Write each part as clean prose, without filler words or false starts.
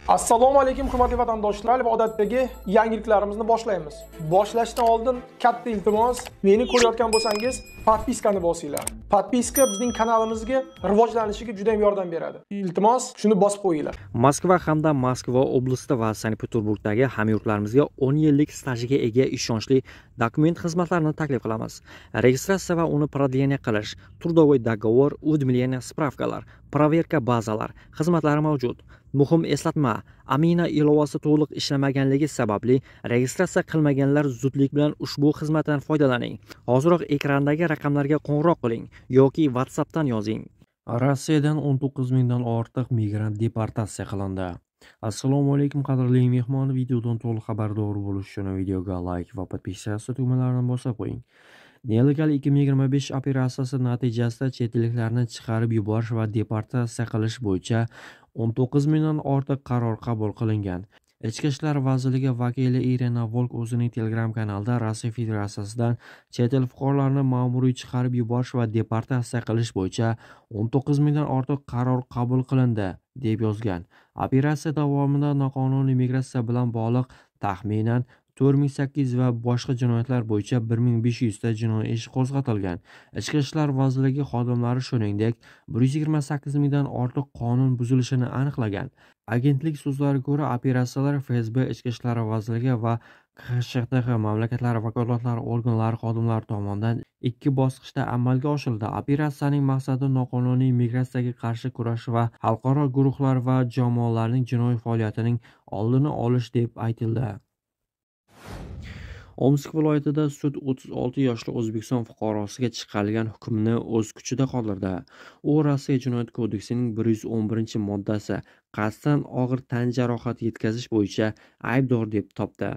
Assalomu alaykum hurmatli vatandoshlar va odatdagi yangiliklarimizni boshlaymiz. Boshlashdan oldin katta iltimos, meni ko'rayotgan bo'lsangiz, podpiskani bosinglar. Podpiska bizning kanalimizga rivojlanishiga juda ham yordam beradi. Iltimos, shuni bosib qo'yinglar. Moskva hamda Moskva oblasti va Sankt-Peterburgdagi hamyurtlarimizga 10 yillik stajiga ega ishonchli dokument xizmatlarini taklif qilamiz. Registratsiya va uni продление qilish, трудовой договор, уведомление, spravkalar, проверка bazalar xizmatlari mavjud. Muhim eslatma, Amina ilovasi to'liq ishlamaganligi sababli registratsiya qilmaganlar zudlik bilan ushbu xizmatdan foydalaning. Hozirroq ekrandagi raqamlarga qo'ng'iroq qiling yoki WhatsAppdan yozing. Rossiyadan 19 mingdan ortiq migrant deportatsiya qilindi. Assalomu alaykum qadrli mehmon, videodan to'liq xabardor bo'lish uchun videoga like va podpiskatsiya tugmalarini bosib qo'ying. Nelegal 2025 operatsiyasi natijasida chet elliklarni chiqarib yuborish va deportatsiya qilish bo'yicha 19 mingdan ortiq qaror qabul qilingan. Ichki ishlar vazirligi vakili Irina Volk o'zining Telegram kanalida Rossiya Federatsiyasidan chet el fuqarolarini ma'muriy chiqarib yuborish va deportatsiya qilish bo'yicha 19 mingdan ortiq qaror qabul qilindi deb yozgan. Operatsiya davomida noqonuniy migratsiya bilan bog'liq taxminan 4800 va boshqa jinoyatlar bo'yicha 1500 ta jinoiy ish qo'zg'atilgan. Ichki ishlar vazirligi xodimlari shuningdek 128 mingdan ortiq qonun buzilishini aniqlagan. Agentlik so'zlariga ko'ra, operatsiyalar FSB, Ichki ishlar vazirligi va QSHTX mamlakatlari vakolatlari organlari xodimlari tomonidan 2 bosqichda amalga oshirildi. Operatsiyaning maqsadi noqonuniy migratsiyaga qarshi kurash va xalqaro guruhlar va jamoalarning jinoiy faoliyatining oldini olish deb aytildi. Omsk viloyatida sud 36 yoshli O'zbekiston fuqarosiga chiqarilgan hukmni o'z kuchida qoldirdi. U Rossiya Jinoyat kodeksining 111-moddasi qasddan og'ir tan jarohati yetkazish bo'yicha aybdor deb topdi.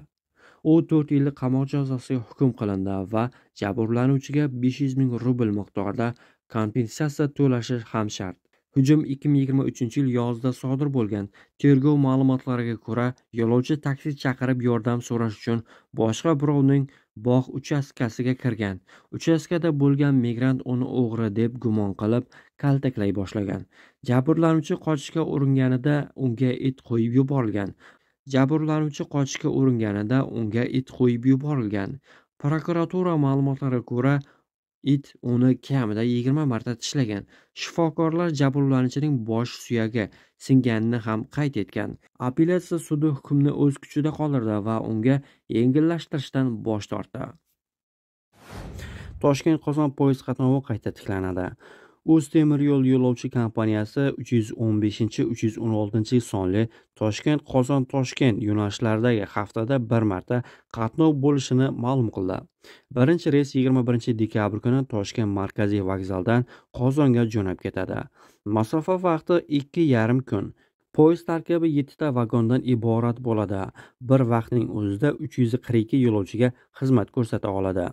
U 4 yillik qamoq jazosiga hukm qilindi va jabrlanuvchiga 500 ming rubl miqdorida kompensatsiya to'lashi ham shart. Hujum 2023-yil yozda sodir bo'lgan. Tergov ma'lumotlariga ko'ra, yo'lovchi taksi chaqirib yordam so'rash uchun boshqa birovning bog' uchastkasiga kirgan. Uchastkada bo'lgan migrant uni o'g'ri deb gumon qilib, kaltaklay boshlagan. Jabrlanuvchi qochishga uringanida unga it qo'yib yuborilgan. Prokuratura ma'lumotlariga ko'ra, it uni kamida 20 marta tishlagan. Shifokorlar jabrlanuvchining bosh suyagi singanini ham qayd etgan. Apellyatsiya sudi hukmni o'z kuchida qoldirdi va unga yengillashtirishdan bosh tortdi. Toshkent-Qozon poyezd qatnovi qayta tiklanadi. O'ztemir yo'l yo'lovchi kompaniyasi 315-316 sonli Toshkent-Qozon-Toshkent yo'nalishlaridagi haftada bir marta qatnov bo'lishini ma'lum qildi. Birinchi reys 21 dekabr kuni Toshkent markaziy vokzaldan Qozonga jo'nab ketadi. Masofa vaqti 2,5 kun. Poyezd tarkibi 7 ta vagondan iborat bo'ladi. Bir vaqtning o'zida 342 yo'lovchiga xizmat ko'rsata oladi.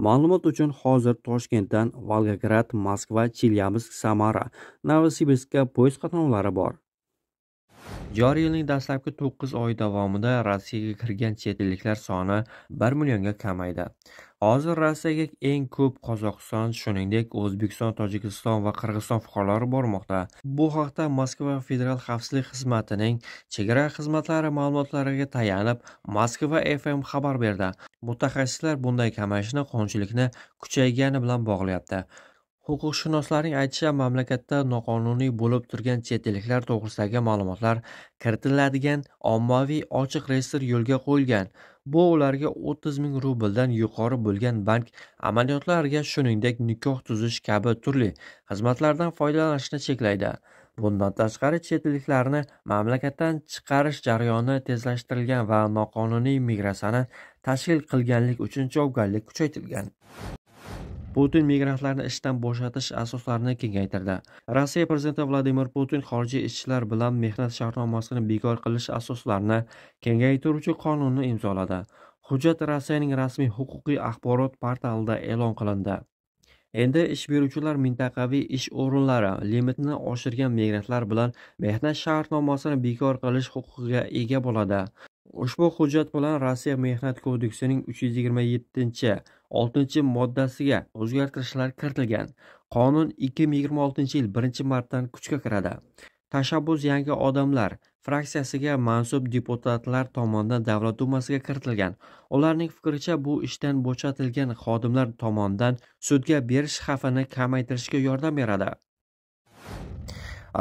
Ma'lumot uchun hozir Toshkentdan Volgograd, Moskva, Chelyabinsk, Samara, Novosibirskka poyezd qatnovlari bor. Joriy yilning dastlabki 9 oy davomida Rossiyaga kirgan chet elliklar soni 1 millionga kamaydi. Hozir Rossiyaga eng ko'p Qozog'iston, shuningdek O'zbekiston, Tojikiston va Qirg'iziston fuqarolari bormoqda. Bu haqda Moskva Federal xavfsizlik xizmatining chegara xizmatlari ma'lumotlariga tayanib, Moskva FM xabar berdi. Mutaxassislar bunday kamayishni qonunchilikni kuchaygani bilan bog'layapti. Huquqshunoslarning aytishicha, mamlakatda noqonuniy bo'lib turgan chet elliklar to'g'risidagi ma'lumotlar kiritiladigan ommaviy ochiq reyestr yo'lga qo'yilgan. Bu ularga 30 ming rubldan yuqori bo'lgan bank amaliyotlariga, shuningdek nikoh tuzish kabi turli xizmatlardan foydalanishni cheklaydi. Bundan tashqari, chet elliklarni mamlakatdan chiqarish jarayoni tezlashtirilgan va noqonuniy migratsiyani tashkil qilganlik uchun javobgarlik kuchaytirilgan. Putin migrantlarni ishdan bo'shatish asoslarini kengaytirdi. Rossiya prezidenti Vladimir Putin xorijiy ishchilar bilan mehnat shartnomasini bekor qilish asoslarini kengaytiruvchi qonunni imzoladi. Hujjat Rossiyaning rasmiy huquqiy axborot portalida e'lon qilindi. Endi ish beruvchilar mintaqaviy ish o'rinlari limitini oshirgan migrantlar bilan mehnat shartnomasini bekor qilish huquqiga ega bo'ladi. Ushbu hujjat bilan Rossiya Mehnat kodeksining 327-6-moddasiga o'zgartirishlar kiritilgan. Qonun 2026-yil 1-martdan kuchga kiradi. Tashabbus yangi odamlar fraksiyasiga mansub deputatlar tomonidan Davlat dumasiga kiritilgan. Ularning fikricha, bu ishdan bo'shatilgan xodimlar tomonidan sudga berish xavfini kamaytirishga yordam beradi.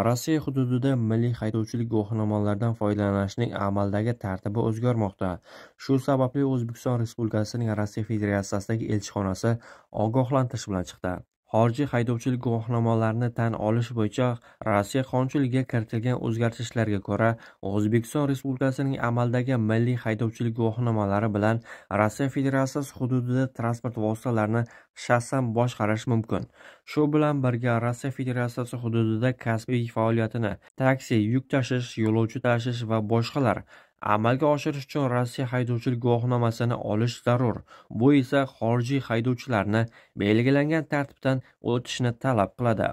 Rossiya hududida milliy haydovchilik guvohnomalaridan foydalanishning amaldagi tartibi o'zgarmoqda. Shu sababli O'zbekiston Respublikasining Rossiya Federatsiyasidagi elchixonasi ogohlantirish bilan chiqdi. Xorijiy haydovchilik guvohnomalarini tan olish bo'yicha Rossiya qonunchiligiga kiritilgan o'zgartishlarga ko'ra, O'zbekiston Respublikasining amaldagi milliy haydovchilik guvohnomalari bilan Rossiya Federatsiyasi hududida transport vositalarini shaxsan boshqarish mumkin. Shu bilan birga Rossiya Federatsiyasi hududida kasbiy faoliyatini taksi, yuk tashish, yo'lovchi tashish va boshqalar amalga oshirish uchun Rossiya haydovchilik guvohnomasini olish zarur. Bu esa xorijiy haydovchilarni belgilangan tartibdan o'tishni talab qiladi.